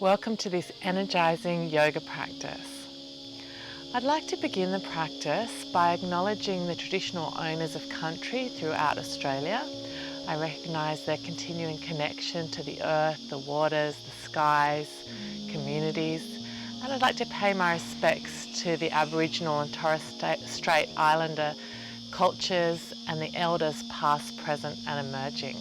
Welcome to this energizing yoga practice. I'd like to begin the practice by acknowledging the traditional owners of country throughout Australia. I recognise their continuing connection to the earth, the waters, the skies, communities, and I'd like to pay my respects to the Aboriginal and Torres Strait Islander cultures and the elders past, present and emerging.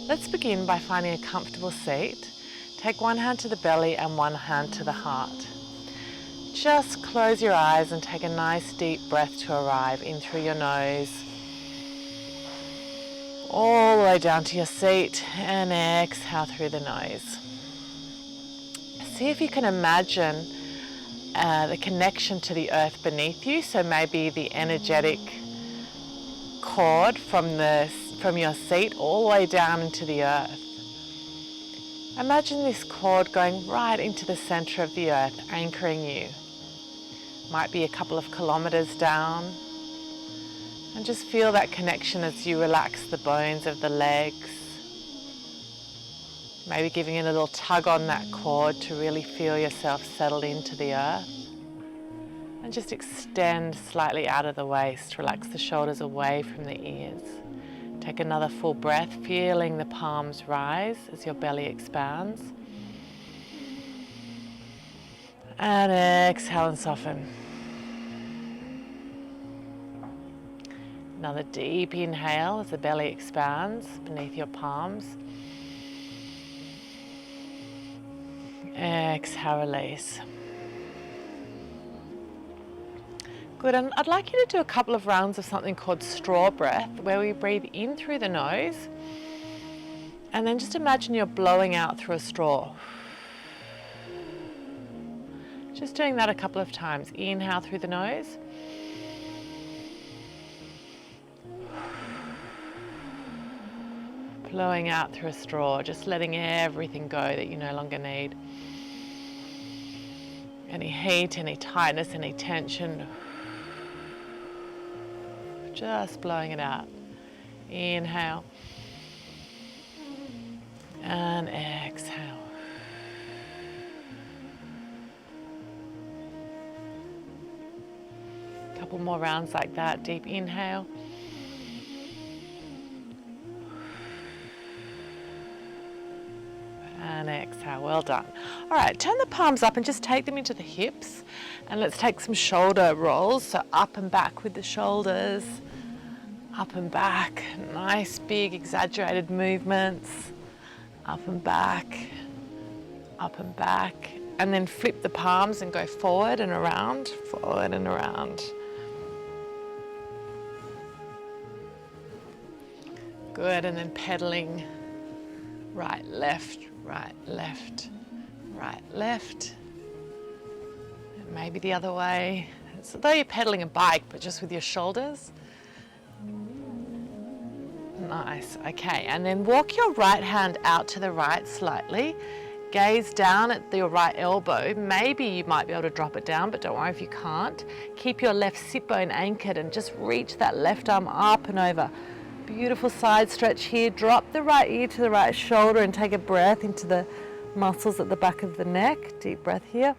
Let's begin by finding a comfortable seat. Take one hand to the belly and one hand to the heart. Just close your eyes and take a nice deep breath to arrive in through your nose, all the way down to your seat, and exhale through the nose. See if you can imagine the connection to the earth beneath you, so maybe the energetic cord from your seat all the way down into the earth. Imagine this cord going right into the center of the earth, anchoring you. Might be a couple of kilometers down. And just feel that connection as you relax the bones of the legs. Maybe giving it a little tug on that cord to really feel yourself settled into the earth. And just extend slightly out of the waist. Relax the shoulders away from the ears. Take another full breath, feeling the palms rise as your belly expands. And exhale and soften. Another deep inhale as the belly expands beneath your palms. Exhale, release. Good, and I'd like you to do a couple of rounds of something called straw breath, where we breathe in through the nose, and then just imagine you're blowing out through a straw. Just doing that a couple of times. Inhale through the nose. Blowing out through a straw, just letting everything go that you no longer need. Any heat, any tightness, any tension. Just blowing it out. Inhale. And exhale. Couple more rounds like that. Deep inhale. And exhale, well done. All right, turn the palms up and just take them into the hips. And let's take some shoulder rolls. So up and back with the shoulders. Up and back, nice big exaggerated movements. Up and back, up and back. And then flip the palms and go forward and around, forward and around. Good, and then pedaling right, left, right, left, right, left. And maybe the other way. It's as though you're pedaling a bike, but just with your shoulders. Nice, okay, and then walk your right hand out to the right slightly. Gaze down at your right elbow. Maybe you might be able to drop it down, but don't worry if you can't. Keep your left sit bone anchored and just reach that left arm up and over. Beautiful side stretch here. Drop the right ear to the right shoulder and take a breath into the muscles at the back of the neck. Deep breath here.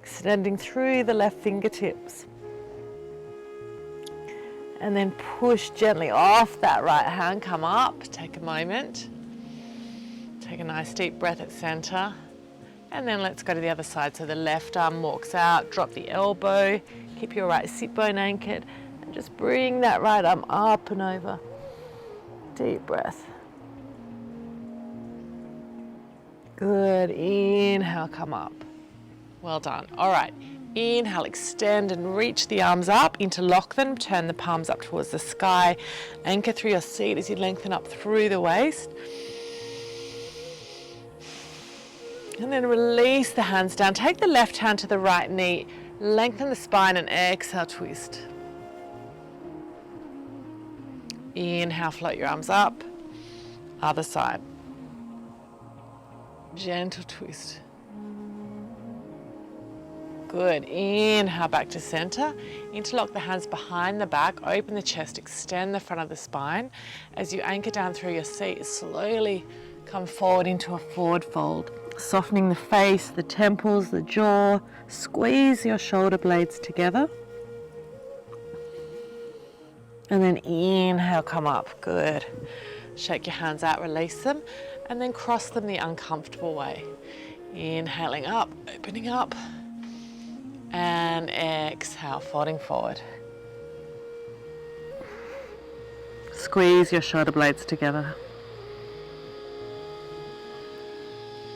Extending through the left fingertips. And then push gently off that right hand, come up, take a moment. Take a nice deep breath at center. And then let's go to the other side. So the left arm walks out, drop the elbow, keep your right sit bone anchored, and just bring that right arm up and over. Deep breath. Good, inhale, come up. Well done, all right. Inhale, extend and reach the arms up, interlock them, turn the palms up towards the sky, anchor through your seat as you lengthen up through the waist. And then release the hands down. Take the left hand to the right knee, lengthen the spine and exhale, twist. Inhale, float your arms up, other side. Gentle twist. Good, inhale back to center. Interlock the hands behind the back, open the chest, extend the front of the spine. As you anchor down through your seat, slowly come forward into a forward fold. Softening the face, the temples, the jaw. Squeeze your shoulder blades together. And then inhale, come up. Good. Shake your hands out, release them, and then cross them the uncomfortable way. Inhaling up, opening up, and exhale, folding forward. Squeeze your shoulder blades together.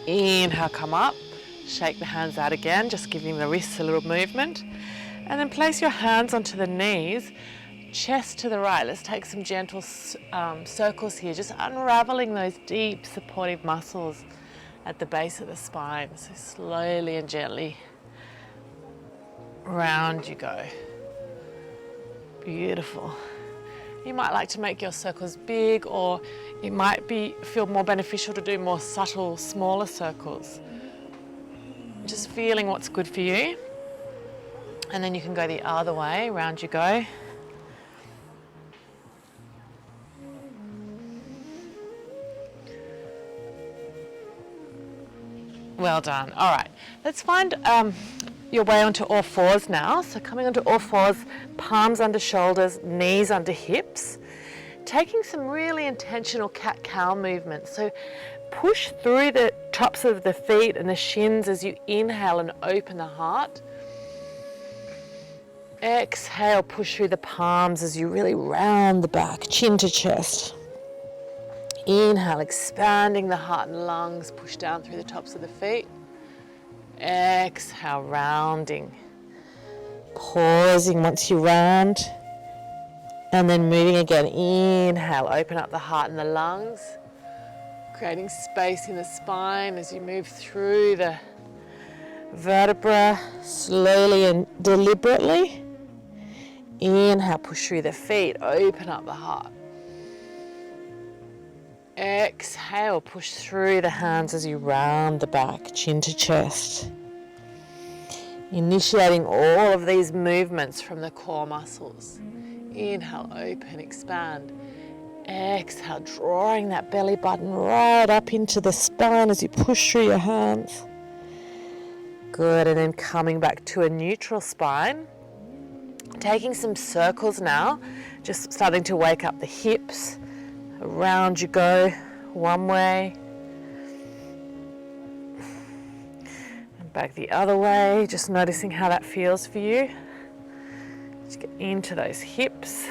Inhale, come up. Shake the hands out again, just giving the wrists a little movement. And then place your hands onto the knees, chest to the right. Let's take some gentle circles here, just unraveling those deep supportive muscles at the base of the spine. So slowly and gently round you go. Beautiful. You might like to make your circles big, or it might feel more beneficial to do more subtle, smaller circles. Just feeling what's good for you. And then you can go the other way, round you go. Well done. All right, let's find your way onto all fours now. So coming onto all fours, palms under shoulders, knees under hips. Taking some really intentional cat-cow movements. So push through the tops of the feet and the shins as you inhale and open the heart. Exhale, push through the palms as you really round the back, chin to chest. Inhale, expanding the heart and lungs, push down through the tops of the feet. Exhale, rounding. Pausing once you round. And then moving again. Inhale, open up the heart and the lungs. Creating space in the spine as you move through the vertebra slowly and deliberately. Inhale, push through the feet, open up the heart. Exhale, push through the hands as you round the back, chin to chest. Initiating all of these movements from the core muscles. Inhale, open, expand. Exhale, drawing that belly button right up into the spine as you push through your hands. Good, and then coming back to a neutral spine. Taking some circles now, just starting to wake up the hips. Around you go, one way. And back the other way, just noticing how that feels for you. Just get into those hips.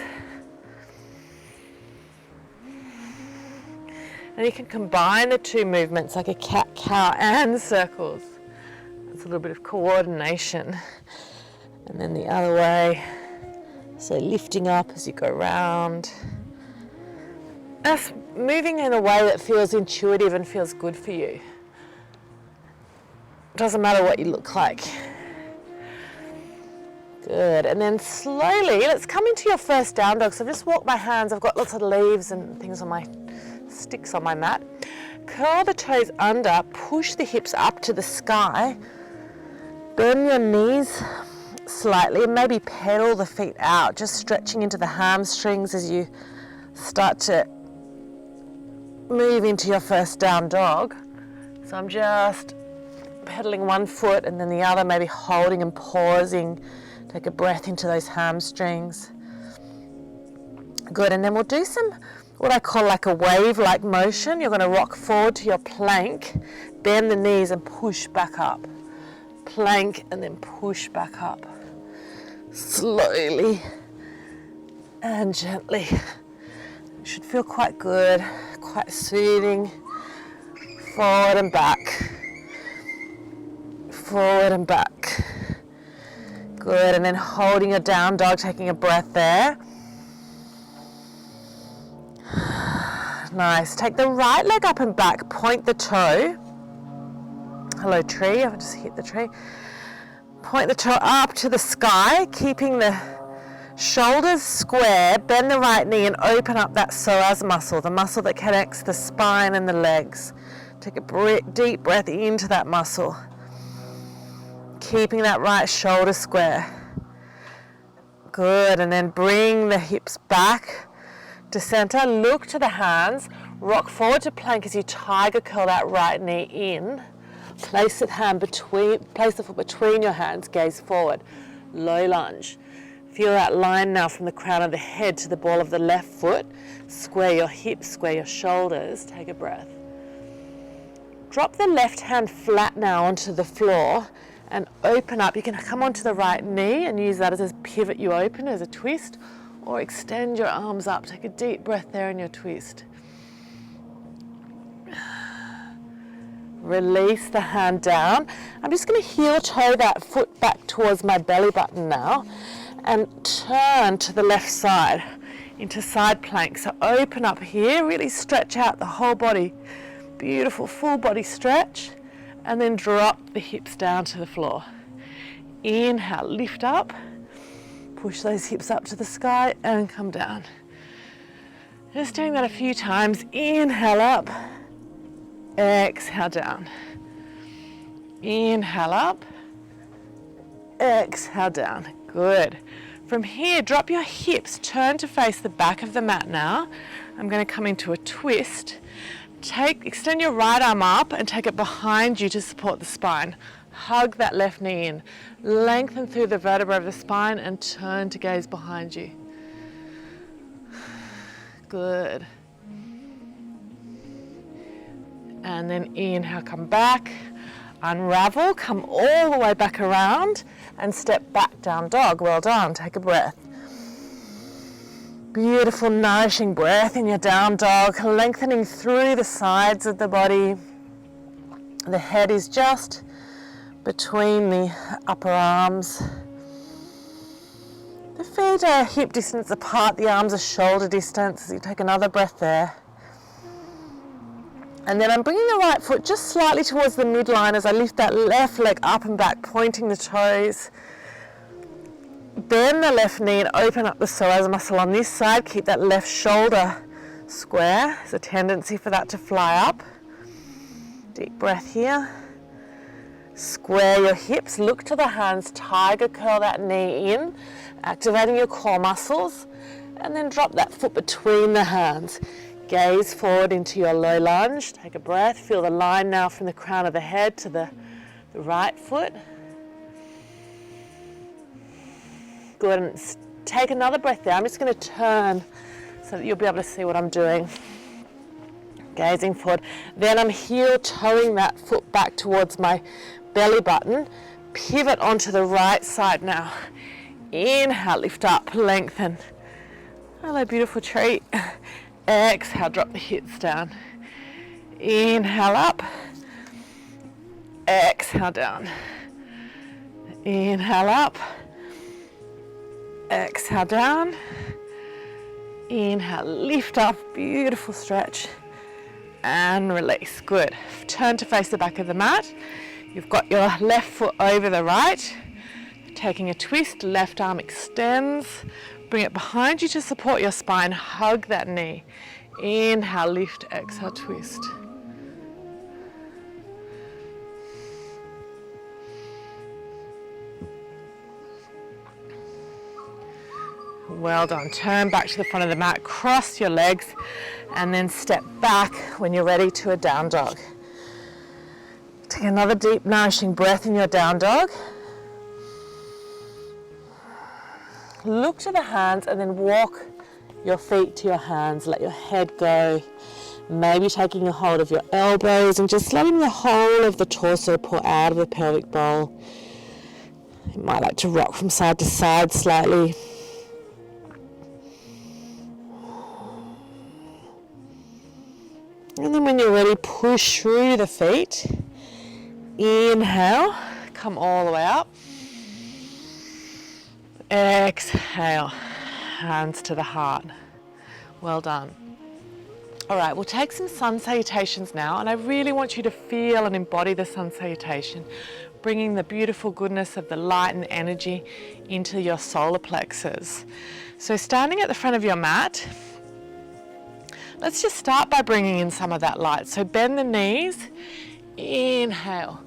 And you can combine the two movements like a cat-cow and circles. It's a little bit of coordination. And then the other way. So lifting up as you go round. That's moving in a way that feels intuitive and feels good for you. Doesn't matter what you look like. Good, and then slowly, let's come into your first down dog. So I've just walked my hands, I've got lots of leaves and things on my sticks on my mat. Curl the toes under, push the hips up to the sky. Bend your knees slightly and maybe pedal the feet out, just stretching into the hamstrings as you start to move into your first down dog. So I'm just pedaling one foot and then the other, maybe holding and pausing. Take a breath into those hamstrings. Good, and then we'll do some what I call like a wave-like motion. You're going to rock forward to your plank, bend the knees and push back up. Plank and then push back up. Slowly and gently. It should feel quite good, quite soothing. Forward and back. Forward and back. Good, and then holding your down dog, taking a breath there. Nice. Take the right leg up and back, point the toe. Hello tree, I've just hit the tree. Point the toe up to the sky, keeping the shoulders square, bend the right knee and open up that psoas muscle, the muscle that connects the spine and the legs. Take a deep breath into that muscle. Keeping that right shoulder square. Good, and then bring the hips back to center, look to the hands, rock forward to plank as you tiger curl that right knee in. Place the foot between your hands, gaze forward, low lunge. Feel that line now from the crown of the head to the ball of the left foot. Square your hips, square your shoulders, take a breath. Drop the left hand flat now onto the floor and open up. You can come onto the right knee and use that as a pivot. You open as a twist, or extend your arms up. Take a deep breath there in your twist. Release the hand down. I'm just going to heel toe that foot back towards my belly button now and turn to the left side into side plank. So open up here, really stretch out the whole body. Beautiful full body stretch, and then drop the hips down to the floor. Inhale, lift up, push those hips up to the sky and come down. Just doing that a few times. Inhale up, exhale down. Inhale up, exhale down. Good. From here, drop your hips, turn to face the back of the mat now. I'm going to come into a twist. Extend your right arm up and take it behind you to support the spine. Hug that left knee in. Lengthen through the vertebra of the spine and turn to gaze behind you. Good. And then inhale, come back. Unravel, come all the way back around and step back, down dog. Well done, take a breath. Beautiful, nourishing breath in your down dog, lengthening through the sides of the body. The head is just between the upper arms. The feet are hip distance apart, the arms are shoulder distance. So you take another breath there. And then I'm bringing the right foot just slightly towards the midline as I lift that left leg up and back, pointing the toes. Bend the left knee and open up the psoas muscle on this side. Keep that left shoulder square. There's a tendency for that to fly up. Deep breath here. Square your hips, look to the hands, tiger curl that knee in, activating your core muscles, and then drop that foot between the hands. Gaze forward into your low lunge. Take a breath. Feel the line now from the crown of the head to the right foot. Good. And take another breath there. I'm just going to turn so that you'll be able to see what I'm doing. Gazing forward. Then I'm heel toeing that foot back towards my belly button. Pivot onto the right side now. Inhale, lift up, lengthen. Hello, beautiful tree. Exhale, drop the hips down. Inhale up. Exhale down. Inhale up. Exhale down. Inhale, lift up, beautiful stretch. And release, good. Turn to face the back of the mat. You've got your left foot over the right. Taking a twist, left arm extends. Bring it behind you to support your spine. Hug that knee. Inhale, lift, exhale, twist. Well done. Turn back to the front of the mat, cross your legs, and then step back when you're ready to a down dog. Take another deep, nourishing breath in your down dog. Look to the hands and then walk your feet to your hands. Let your head go. Maybe taking a hold of your elbows and just letting the whole of the torso pour out of the pelvic bowl. You might like to rock from side to side slightly. And then when you're ready, push through the feet. Inhale, come all the way up. Exhale, hands to the heart. Well done. All right, we'll take some sun salutations now, and I really want you to feel and embody the sun salutation, bringing the beautiful goodness of the light and energy into your solar plexus. So standing at the front of your mat, let's just start by bringing in some of that light. So bend the knees, inhale.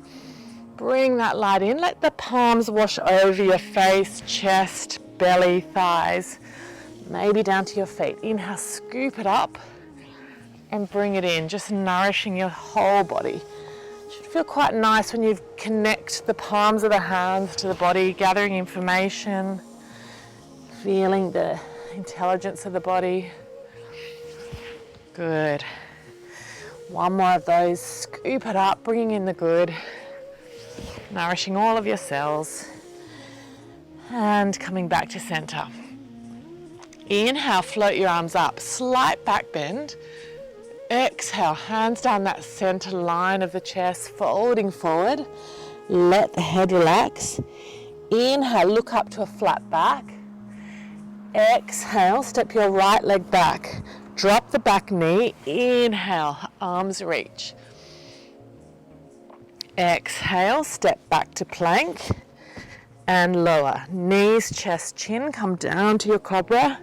Bring that light in. Let the palms wash over your face, chest, belly, thighs, maybe down to your feet. Inhale, scoop it up and bring it in, just nourishing your whole body. You should Feel quite nice when you connect the palms of the hands to the body, gathering information, feeling the intelligence of the body. Good. One more of those. Scoop it up, bringing in the good, nourishing all of your cells, and coming back to center. Inhale, float your arms up, slight back bend. Exhale, hands down that center line of the chest, folding forward. Let the head relax. Inhale, look up to a flat back. Exhale, step your right leg back. Drop the back knee. Inhale, arms reach. Exhale, step back to plank and lower. Knees, chest, chin, come down to your cobra.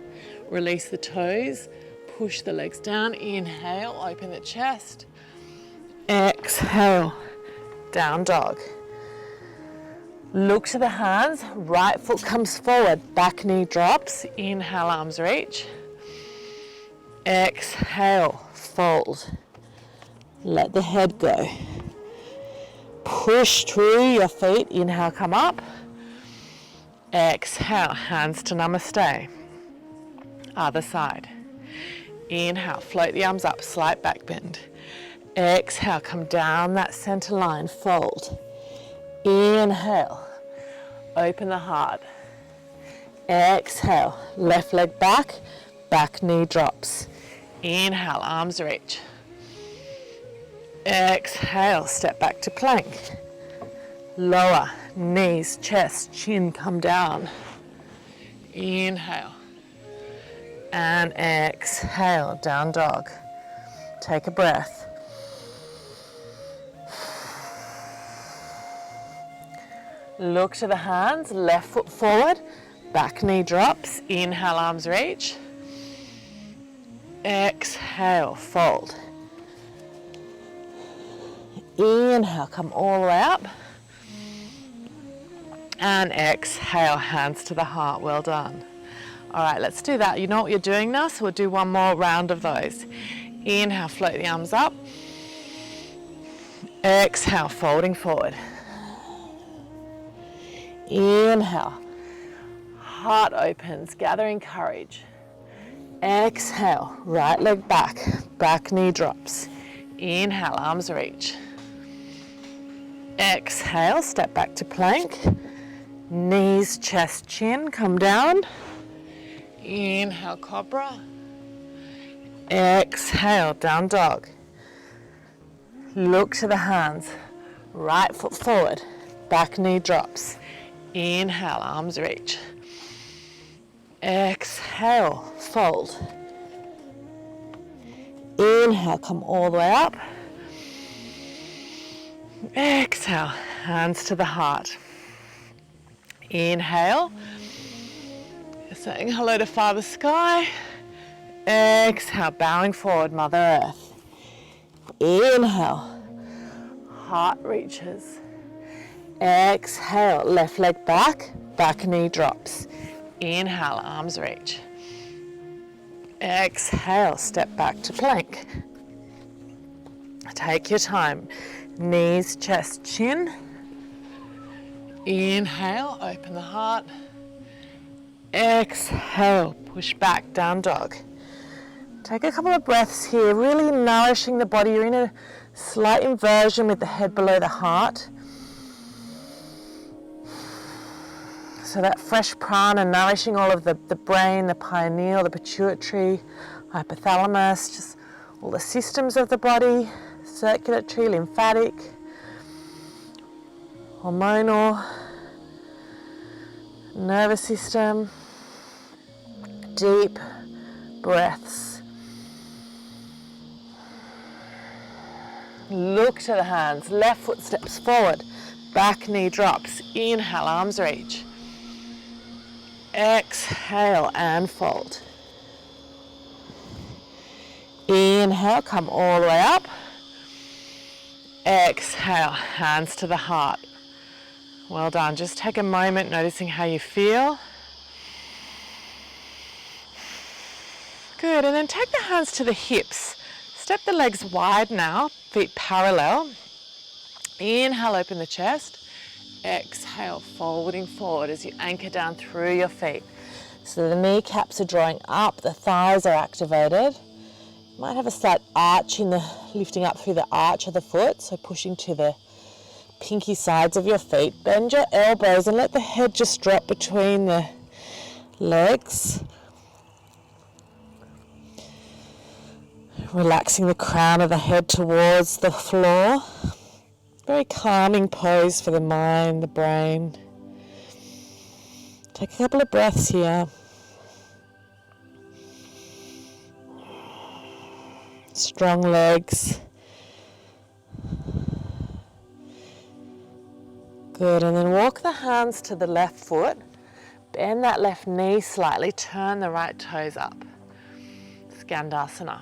Release the toes. Push the legs down. Inhale, open the chest. Exhale, down dog. Look to the hands. Right foot comes forward. Back knee drops. Inhale, arms reach. Exhale, fold. Let the head go. Push through your feet. Inhale, come up. Exhale, hands to namaste. Other side. Inhale, float the arms up, slight back bend. Exhale, come down that center line, fold. Inhale, open the heart. Exhale, left leg back, back knee drops. Inhale, arms reach. Exhale, step back to plank. Lower, knees, chest, chin, come down. Inhale. And exhale, down dog. Take a breath. Look to the hands, left foot forward, back knee drops. Inhale, arms reach. Exhale, fold. Inhale, come all the way up. And exhale, hands to the heart. Well done. All right, let's do that. You know what you're doing now, so we'll do one more round of those. Inhale, float the arms up. Exhale, folding forward. Inhale, heart opens, gathering courage. Exhale, right leg back, back knee drops. Inhale, arms reach. Exhale, step back to plank. Knees, chest, chin, come down. Inhale, cobra. Exhale, down dog. Look to the hands. Right foot forward, back knee drops. Inhale, arms reach. Exhale, fold. Inhale, come all the way up. Exhale, hands to the heart. Inhale. Saying hello to Father Sky. Exhale, bowing forward, Mother Earth. Inhale, heart reaches. Exhale, left leg back, back knee drops. Inhale, arms reach. Exhale, step back to plank. Take your time. Knees, chest, chin. Inhale, open the heart. Exhale, push back, down dog. Take a couple of breaths here, really nourishing the body. You're in a slight inversion with the head below the heart. So that fresh prana nourishing all of the brain, the pineal, the pituitary, hypothalamus, just all the systems of the body, circulatory, lymphatic, hormonal, nervous system. Deep breaths. Look to the hands. Left foot steps forward. Back knee drops. Inhale, arms reach. Exhale and fold. Inhale, come all the way up. Exhale, hands to the heart. Well done. Just take a moment noticing how you feel. Good, and then take the hands to the hips. Step the legs wide now, feet parallel. Inhale, open the chest. Exhale, folding forward as you anchor down through your feet. So the kneecaps are drawing up, the thighs are activated. You might have a slight arch in the, lifting up through the arch of the foot, so pushing to the pinky sides of your feet. Bend your elbows and let the head just drop between the legs. Relaxing the crown of the head towards the floor. Very calming pose for the mind, the brain. Take a couple of breaths here. Strong legs. Good, and then walk the hands to the left foot. Bend that left knee slightly, turn the right toes up. Skandasana.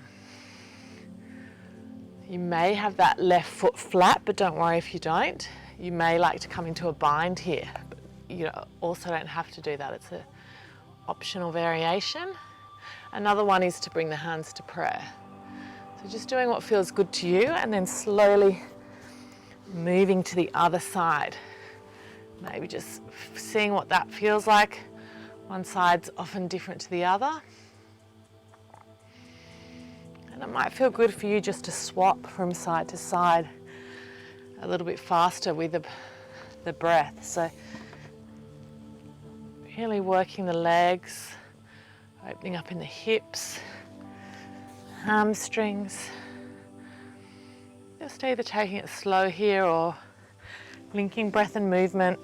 You may have that left foot flat, but don't worry if you don't. You may like to come into a bind here, but you also don't have to do that. It's an optional variation. Another one is to bring the hands to prayer. So just doing what feels good to you and then slowly moving to the other side. Maybe just seeing what that feels like. One side's often different to the other. And it might feel good for you just to swap from side to side a little bit faster with the breath. So really working the legs, opening up in the hips, hamstrings. Just either taking it slow here or linking breath and movement.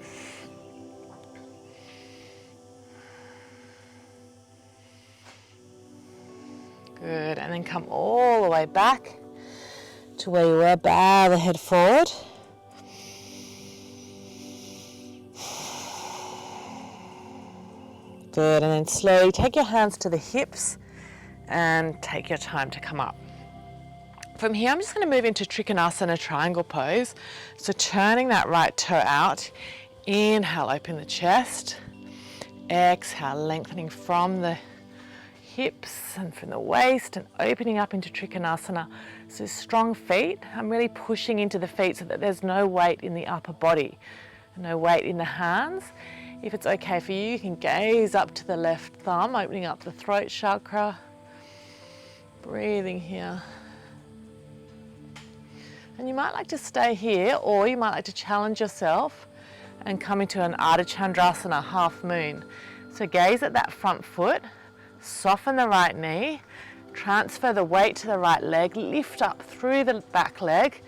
Good, and then come all the way back to where you were. Bow the head forward. Good, and then slowly take your hands to the hips and take your time to come up. From here, I'm just going to move into Trikonasana triangle pose. So turning that right toe out. Inhale, open the chest. Exhale, lengthening from the hips and from the waist and opening up into Trikonasana. So strong feet. I'm really pushing into the feet so that there's no weight in the upper body, no weight in the hands. If it's okay for you, you can gaze up to the left thumb, opening up the throat chakra. Breathing here. And you might like to stay here, or you might like to challenge yourself and come into an Ardha Chandrasana, half moon. So gaze at that front foot. Soften the right knee, transfer the weight to the right leg, lift up through the back leg,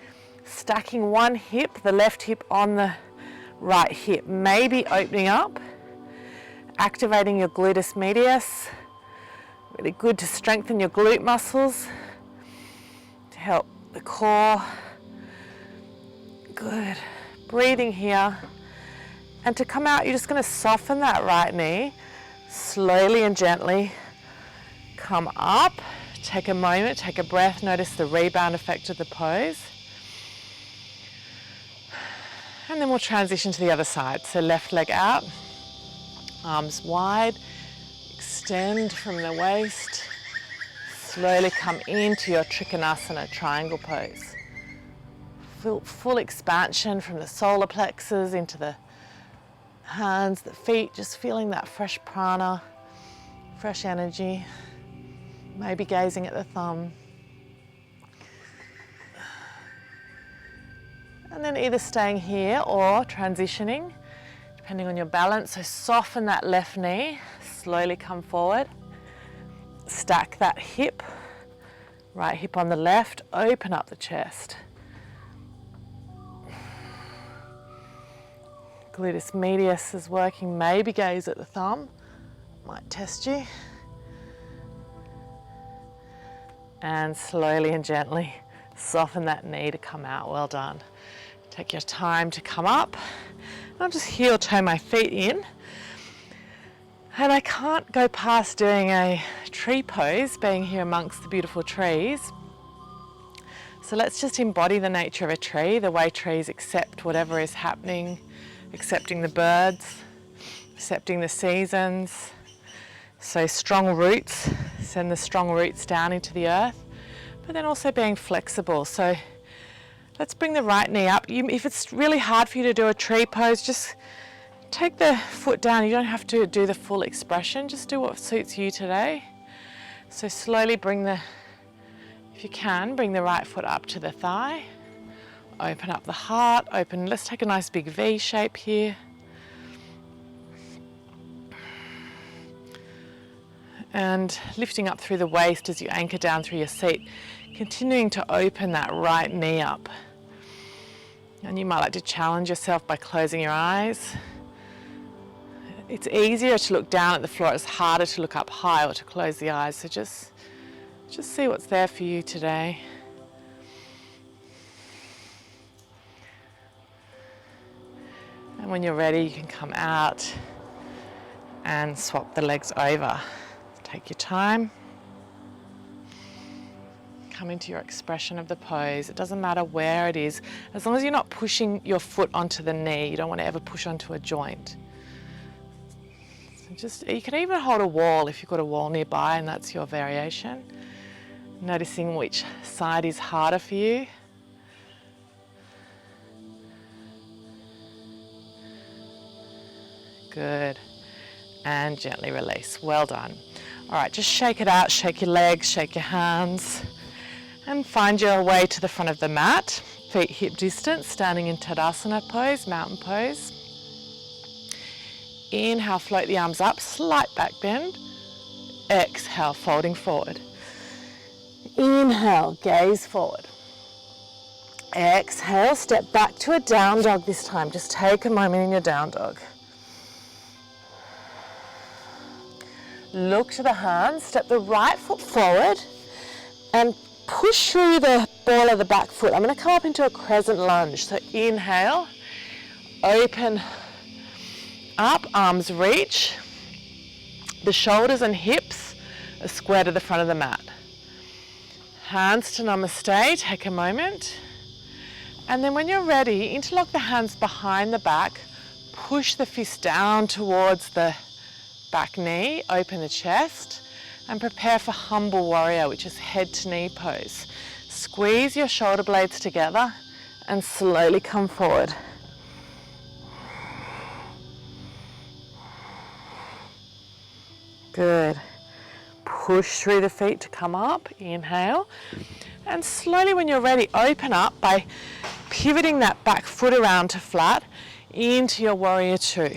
stacking one hip, the left hip on the right hip, maybe opening up, activating your gluteus medius. Really good to strengthen your glute muscles, to help the core. Good. Breathing here. And to come out, you're just going to soften that right knee, slowly and gently. Come up, take a moment, take a breath, notice the rebound effect of the pose. And then we'll transition to the other side. So left leg out, arms wide, extend from the waist. Slowly come into your Trikonasana triangle pose. Full expansion from the solar plexus into the hands, the feet, just feeling that fresh prana, fresh energy. Maybe gazing at the thumb. And then either staying here or transitioning, depending on your balance. So soften that left knee, slowly come forward. Stack that hip, right hip on the left, open up the chest. Gluteus medius is working, maybe gaze at the thumb, might test you. And slowly and gently soften that knee to come out. Well done. Take your time to come up. I'll just heel toe my feet in. And I can't go past doing a tree pose, being here amongst the beautiful trees. So let's just embody the nature of a tree, the way trees accept whatever is happening, accepting the birds, accepting the seasons. So strong roots, send the strong roots down into the earth, but then also being flexible. So Let's bring the right knee up. If it's really hard for you to do a tree pose, just take the foot down. You don't have to do the full expression, just do what suits you today. So slowly if you can, bring the right foot up to the thigh. Open up the heart, let's take a nice big V shape here. And lifting up through the waist as you anchor down through your seat, continuing to open that right knee up. And you might like to challenge yourself by closing your eyes. It's easier to look down at the floor, it's harder to look up high or to close the eyes, so just see what's there for you today. And when you're ready, you can come out and swap the legs over. Take your time. Come into your expression of the pose. It doesn't matter where it is, as long as you're not pushing your foot onto the knee. You don't want to ever push onto a joint. So you can even hold a wall if you've got a wall nearby and that's your variation. Noticing which side is harder for you. Good. And gently release. Well done. All right, just shake it out, shake your legs, shake your hands, and find your way to the front of the mat. Feet hip distance, standing in Tadasana pose, mountain pose. Inhale, float the arms up, slight back bend. Exhale, folding forward. Inhale, gaze forward. Exhale, step back to a down dog this time. Just take a moment in your down dog. Look to the hands, step the right foot forward and push through the ball of the back foot. I'm going to come up into a crescent lunge. So inhale, open up, arms reach. The shoulders and hips are square to the front of the mat. Hands to namaste, take a moment. And then when you're ready, interlock the hands behind the back, push the fist down towards the back knee, open the chest, and prepare for humble warrior, which is head to knee pose. Squeeze your shoulder blades together and slowly come forward. Good. Push through the feet to come up, inhale. And slowly when you're ready, open up by pivoting that back foot around to flat into your warrior two.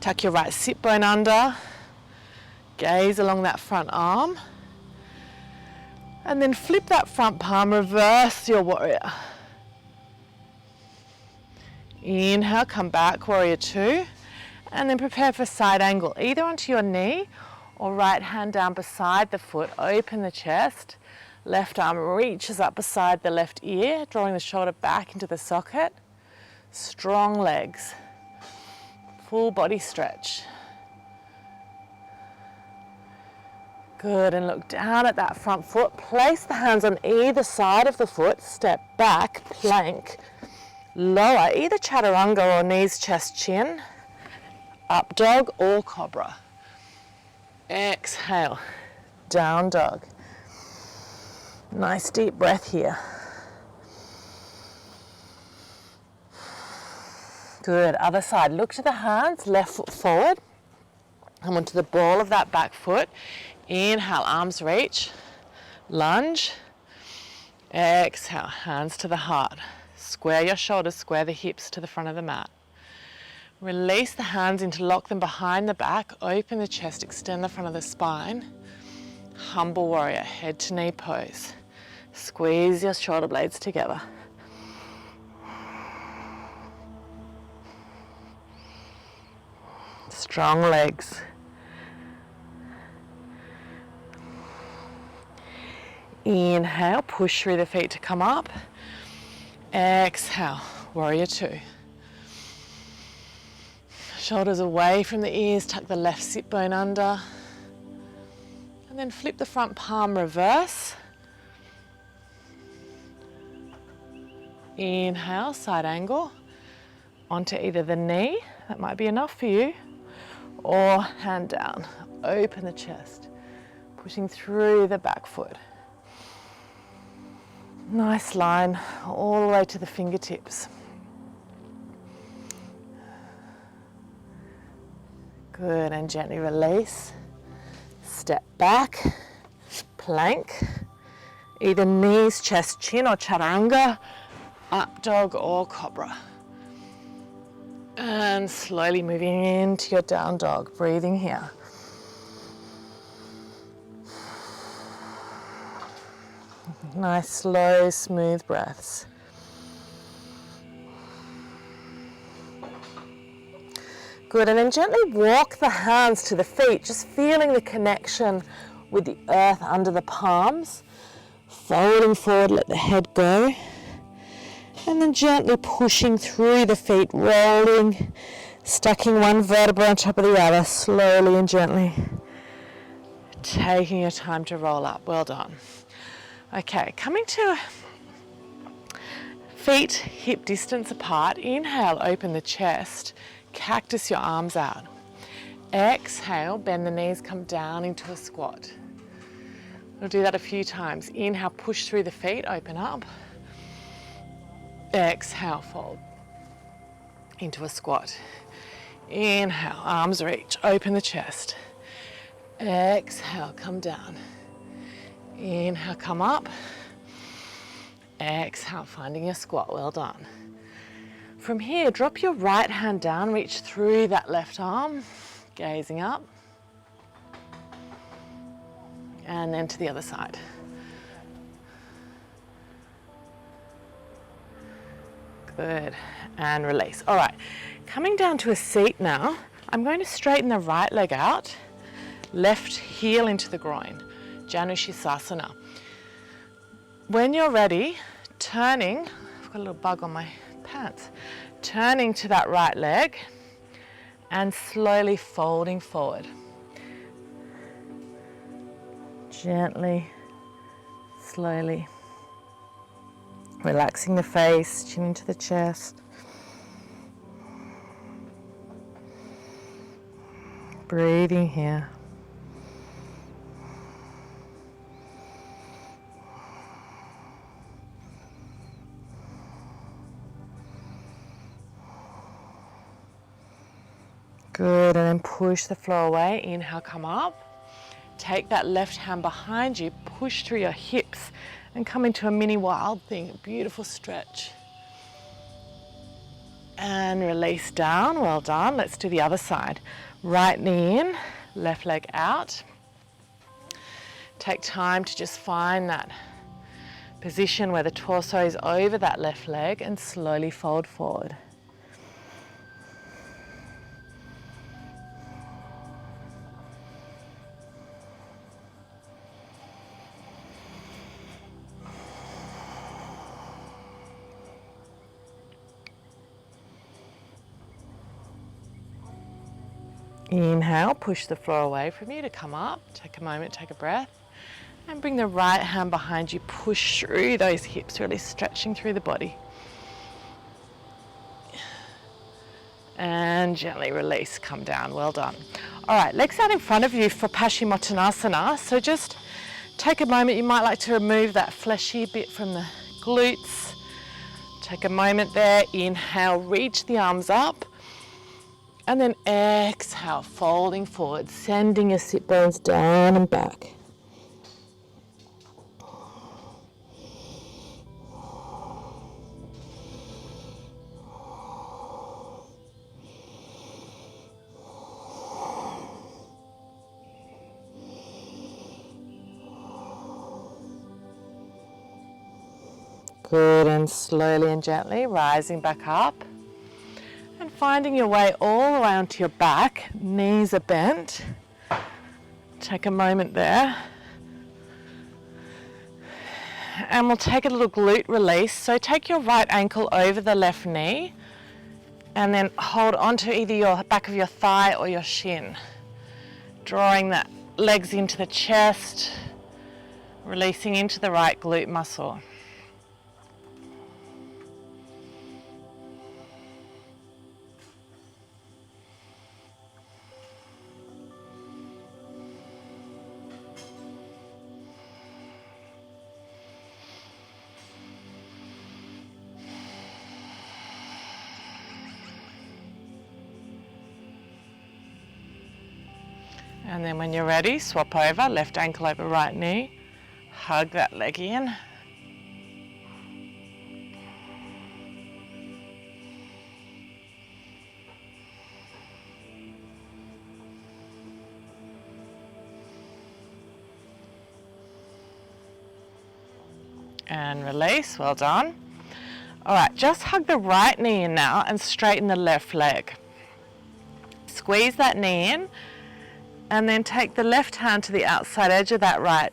Tuck your right sit bone under, gaze along that front arm, and then flip that front palm, reverse your warrior. Inhale, come back, warrior two, and then prepare for side angle, either onto your knee or right hand down beside the foot, open the chest, left arm reaches up beside the left ear, drawing the shoulder back into the socket, strong legs. Full body stretch. Good, and look down at that front foot. Place the hands on either side of the foot. Step back, plank. Lower, either chaturanga or knees, chest, chin. Up dog or cobra. Exhale, down dog. Nice deep breath here. Good, other side. Look to the hands, left foot forward. Come onto the ball of that back foot. Inhale, arms reach. Lunge. Exhale, hands to the heart. Square your shoulders, square the hips to the front of the mat. Release the hands, interlock them behind the back. Open the chest, extend the front of the spine. Humble warrior, head to knee pose. Squeeze your shoulder blades together. Strong legs. Inhale, push through the feet to come up. Exhale, warrior two. Shoulders away from the ears, tuck the left sit bone under. And then flip the front palm reverse. Inhale, side angle. Onto either the knee, that might be enough for you, or hand down. Open the chest, pushing through the back foot. Nice line all the way to the fingertips. Good, and gently release. Step back, plank, either knees, chest, chin, or chaturanga, up dog or cobra. And slowly moving into your down dog, breathing here. Nice, slow, smooth breaths. Good, and then gently walk the hands to the feet, just feeling the connection with the earth under the palms. Folding forward, let the head go. And then gently pushing through the feet, rolling, stacking one vertebra on top of the other, slowly and gently. Taking your time to roll up, well done. Okay, coming to feet hip distance apart. Inhale, open the chest, cactus your arms out. Exhale, bend the knees, come down into a squat. We'll do that a few times. Inhale, push through the feet, open up. Exhale, fold into a squat. Inhale, arms reach, open the chest. Exhale, come down. Inhale, come up. Exhale, finding your squat, well done. From here, drop your right hand down, reach through that left arm, gazing up. And then to the other side. Good, and release. All right, coming down to a seat now, I'm going to straighten the right leg out, left heel into the groin, Janushisasana. When you're ready, turning, I've got a little bug on my pants, turning to that right leg and slowly folding forward. Gently, slowly. Relaxing the face, chin into the chest. Breathing here. Good, and then push the floor away. Inhale, come up. Take that left hand behind you, push through your hips and come into a mini wild thing, a beautiful stretch. And release down, well done. Let's do the other side. Right knee in, left leg out. Take time to just find that position where the torso is over that left leg and slowly fold forward. Inhale, push the floor away from you to come up. Take a moment, take a breath. And bring the right hand behind you, push through those hips, really stretching through the body. And gently release, come down, well done. All right, legs out in front of you for Paschimottanasana. So just take a moment, you might like to remove that fleshy bit from the glutes. Take a moment there, inhale, reach the arms up. And then exhale, folding forward, sending your sit bones down and back. Good, and slowly and gently rising back up. And finding your way all the way onto your back, knees are bent. Take a moment there. And we'll take a little glute release. So take your right ankle over the left knee and then hold onto either your back of your thigh or your shin. Drawing that legs into the chest, releasing into the right glute muscle. And then when you're ready, swap over, left ankle over right knee. Hug that leg in. And release, well done. All right, just hug the right knee in now and straighten the left leg. Squeeze that knee in and then take the left hand to the outside edge of that right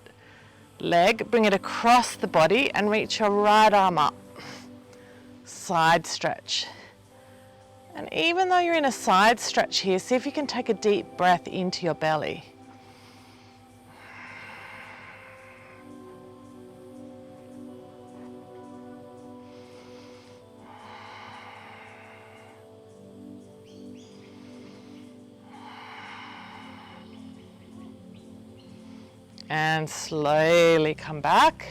leg, bring it across the body and reach your right arm up. Side stretch. And even though you're in a side stretch here, see if you can take a deep breath into your belly. And slowly come back.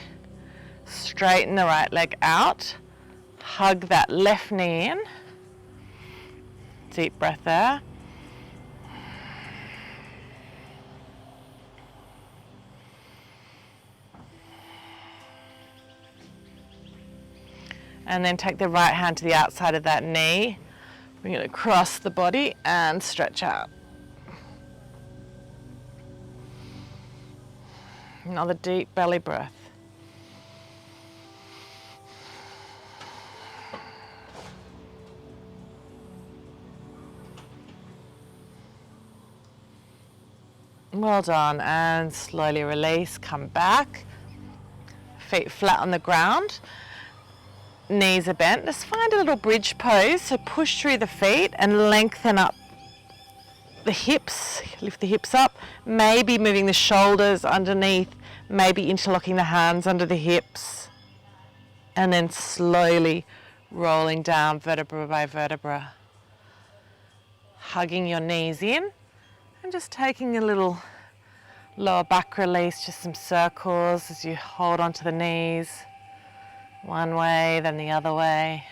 Straighten the right leg out. Hug that left knee in. Deep breath there. And then take the right hand to the outside of that knee. Bring it across the body and stretch out. Another deep belly breath. Well done, and slowly release, come back. Feet flat on the ground. Knees are bent. Just find a little bridge pose, so push through the feet and lengthen up the hips, lift the hips up, maybe moving the shoulders underneath, maybe interlocking the hands under the hips, and then slowly rolling down vertebra by vertebra. Hugging your knees in and just taking a little lower back release, just some circles as you hold onto the knees, one way, then the other way.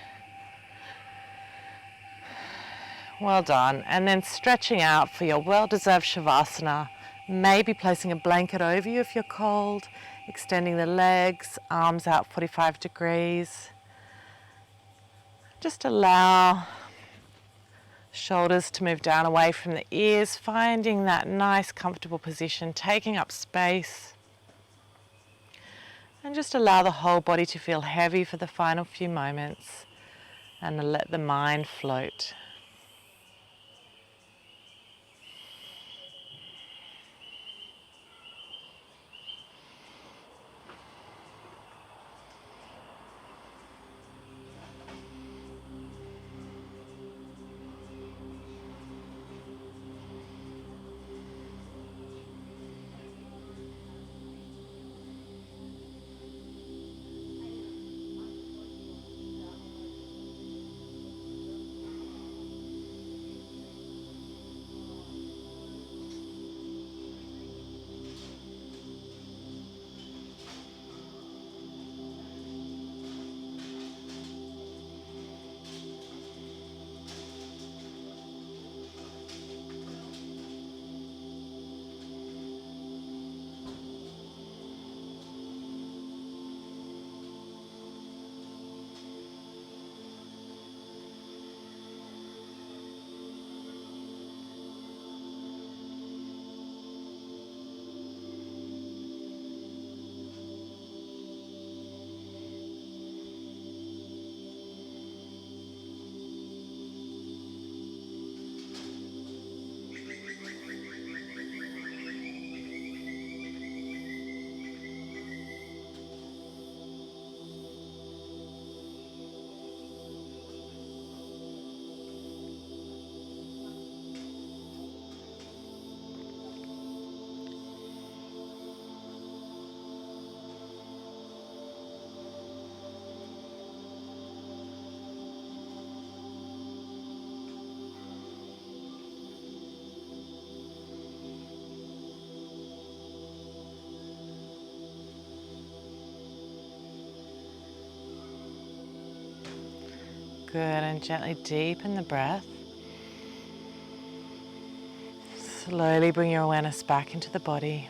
Well done. And then stretching out for your well-deserved Shavasana, maybe placing a blanket over you if you're cold, extending the legs, arms out 45 degrees. Just allow shoulders to move down away from the ears, finding that nice comfortable position, taking up space. And just allow the whole body to feel heavy for the final few moments and let the mind float. Good, and gently deepen the breath. Slowly bring your awareness back into the body,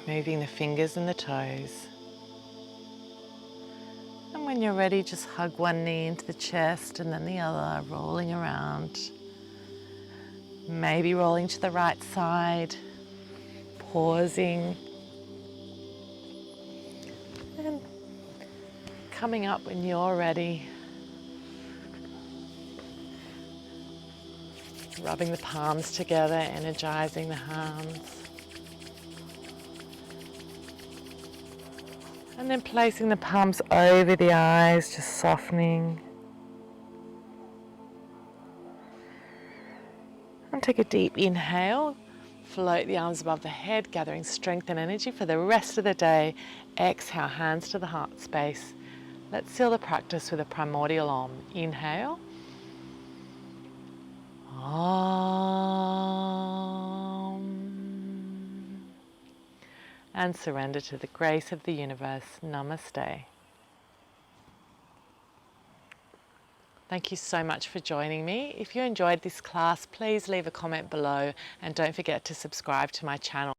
moving the fingers and the toes. And when you're ready, just hug one knee into the chest and then the other, rolling around. Maybe rolling to the right side, pausing, and coming up when you're ready. Rubbing the palms together, energizing the hands. And then placing the palms over the eyes, just softening. And take a deep inhale. Float the arms above the head, gathering strength and energy for the rest of the day. Exhale, hands to the heart space. Let's seal the practice with a primordial Om. Inhale. Om. And surrender to the grace of the universe. Namaste. Thank you so much for joining me. If you enjoyed this class, please leave a comment below and don't forget to subscribe to my channel.